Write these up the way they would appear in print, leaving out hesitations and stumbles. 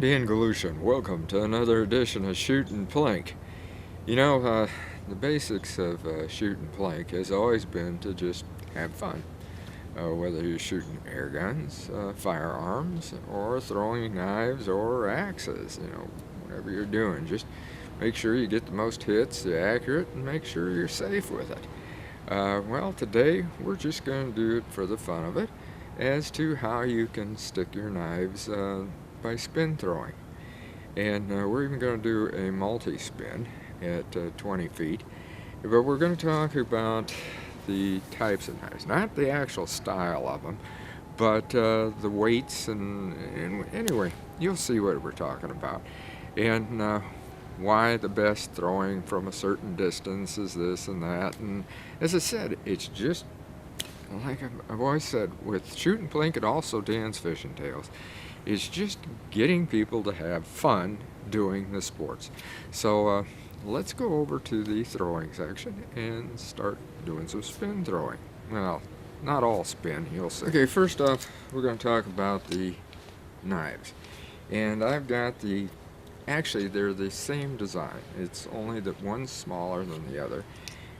Dan Galushan. Welcome to another edition of Shootin' Plink. The basics of shooting Plink has always been to just have fun. Whether you're shooting air guns, firearms, or throwing knives or axes, whatever you're doing, just make sure you get the most hits, the accurate, and make sure you're safe with it. Well, today we're just going to do it for the fun of it as to how you can stick your knives by spin throwing. And we're even going to do a multi-spin at 20 feet. But we're going to talk about the types of knives, not the actual style of them, but the weights and anyway, you'll see what we're talking about. And why the best throwing from a certain distance is this and that. And as I said, it's just like I've always said, with Shootin' Plink and also Dan's Fishing Tales, it's just getting people to have fun doing the sports. So let's go over to the throwing section and start doing some spin throwing. Well, not all spin, you'll see. Okay, first off, we're going to talk about the knives. And I've got actually they're the same design. It's only that one's smaller than the other.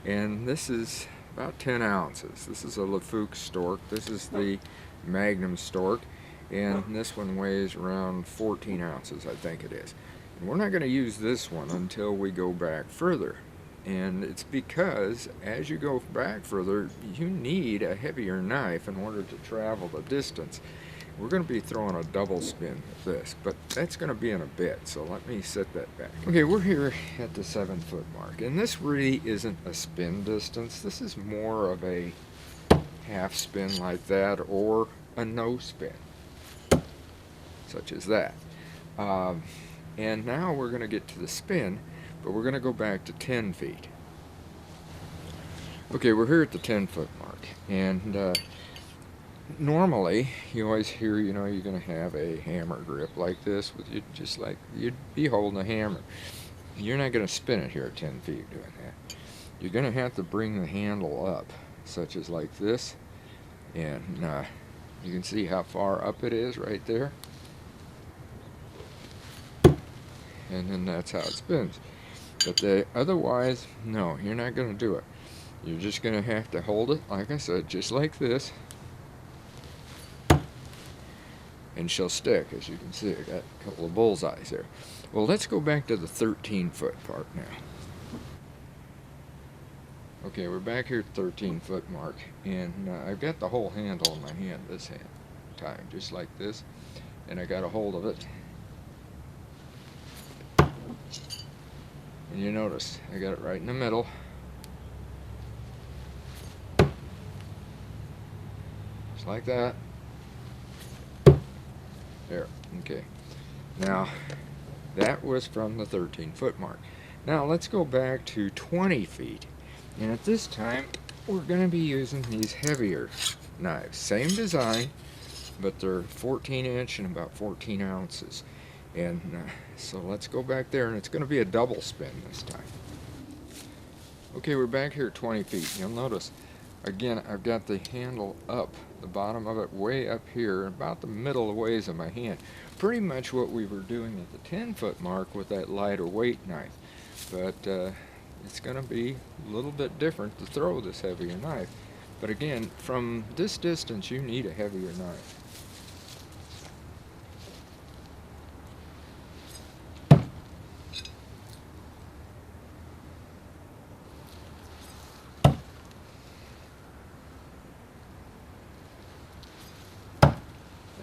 And this is about 10 ounces. This is a Lafouque stork. This is the Magnum stork. And this one weighs around 14 ounces, I think it is. And we're not going to use this one until we go back further. And it's because as you go back further, you need a heavier knife in order to travel the distance. We're going to be throwing a double spin with this, but that's going to be in a bit, so let me set that back. Okay, we're here at the 7-foot mark, and this really isn't a spin distance. This is more of a half spin like that, or a no spin, such as that. And now we're going to get to the spin, but we're going to go back to 10 feet. Okay, we're here at the 10-foot mark, and normally, you always hear, you're going to have a hammer grip like this, with you, just like you'd be holding a hammer. You're not going to spin it here at 10 feet doing that. You're going to have to bring the handle up, such as like this, and you can see how far up it is right there. And then that's how it spins. But otherwise, no, you're not going to do it. You're just going to have to hold it, like I said, just like this. And she'll stick, as you can see. I got a couple of bullseyes there. Well, let's go back to the 13-foot part now. Okay, we're back here at the 13-foot mark, and I've got the whole handle in my hand this time, just like this, and I got a hold of it. And you notice, I got it right in the middle. Just like that. There, okay. Now, that was from the 13-foot mark. Now, let's go back to 20 feet. And at this time, we're going to be using these heavier knives. Same design, but they're 14-inch and about 14 ounces. And so let's go back there, and it's going to be a double spin this time. Okay, we're back here at 20 feet. You'll notice, again, I've got the handle up, the bottom of it way up here, about the middle ways of my hand. Pretty much what we were doing at the 10-foot mark with that lighter weight knife. But it's going to be a little bit different to throw this heavier knife. But again, from this distance, you need a heavier knife.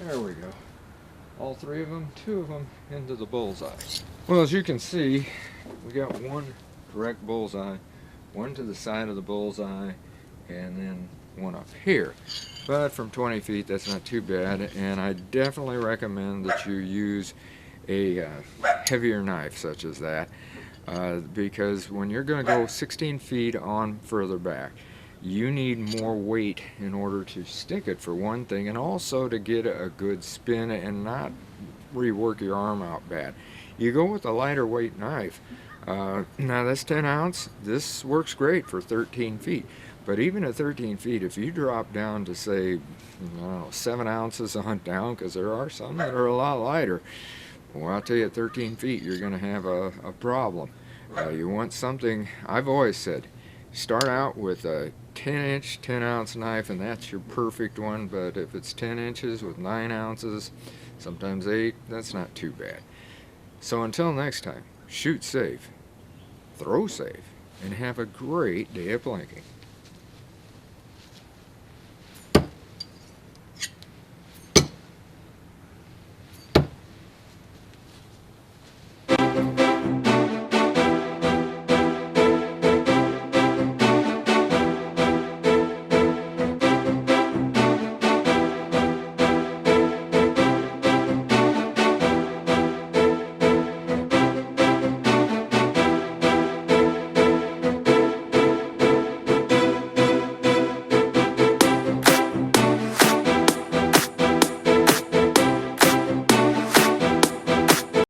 There we go. All three of them, two of them into the bullseye. Well, as you can see, we got one direct bullseye, one to the side of the bullseye, and then one up here. But from 20 feet, that's not too bad, and I definitely recommend that you use a heavier knife such as that, because when you're going to go 16 feet on further back, you need more weight in order to stick it, for one thing, and also to get a good spin and not rework your arm out bad. You go with a lighter weight knife. Now that's 10 ounce. This works great for 13 feet. But even at 13 feet, if you drop down to, say, I don't know, 7 ounces on down, because there are some that are a lot lighter, Well, I'll tell you, at 13 feet, you're going to have a problem. You want something, I've always said, start out with a 10-inch, 10-ounce knife, and that's your perfect one. But if it's 10 inches with 9 ounces, sometimes 8, that's not too bad. So until next time, shoot safe, throw safe, and have a great day of plinking.